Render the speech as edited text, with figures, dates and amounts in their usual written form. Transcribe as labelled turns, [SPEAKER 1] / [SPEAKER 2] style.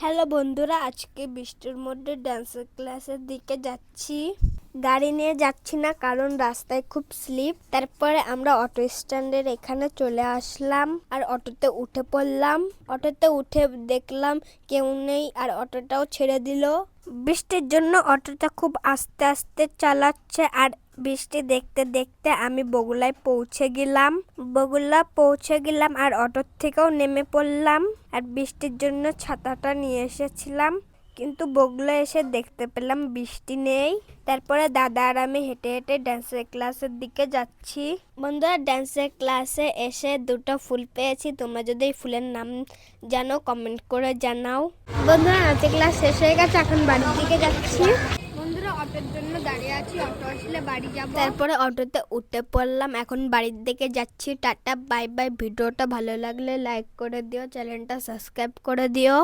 [SPEAKER 1] Hello বন্ধুরা, আজকে বৃষ্টির মধ্যে ডান্সের ক্লাসের দিকে যাচ্ছি। গাড়ি নিয়ে যাচ্ছি না, কারণ রাস্তায় খুব স্লিপ। তারপরে আমরা অটো স্ট্যান্ডের এখানে চলে আসলাম আর অটোতে উঠে পড়লাম। অটোতে উঠে দেখলাম কেউ নেই আর অটোটাও ছেড়ে দিল। বৃষ্টির জন্য অটোটা খুব আস্তে আস্তে চালাচ্ছে আর বৃষ্টি দেখতে দেখতে আমি বগুলায় পৌঁছে গেলাম আর অটোর থেকেও নেমে পড়লাম। আর বৃষ্টির জন্য ছাতাটা নিয়ে এসেছিলাম, কিন্তু বগুলা এসে দেখতে পেলাম বৃষ্টি নেই। তারপরে দাদা আর আমি হেঁটে হেঁটে ডান্সের ক্লাসের দিকে যাচ্ছি। বন্ধুরা, ডান্সের ক্লাসে এসে দুটো ফুল পেয়েছি। তোমরা যদি এই ফুলের নাম জানো কমেন্ট করে জানাও। বন্ধুরা, নাচের ক্লাস শেষ হয়ে গেছে, এখন বাড়ির দিকে যাচ্ছি। বন্ধুরা, অটোর জন্য দাঁড়িয়ে আছি, অটো আসলে বাড়ি যাব। তারপরে অটোতে উঠে পড়লাম, এখন বাড়ির দিকে যাচ্ছি। Tata, bye bye. ভিডিওটা ভালো লাগলে লাইক করে দিও, চ্যানেলটা সাবস্ক্রাইব করে দিও।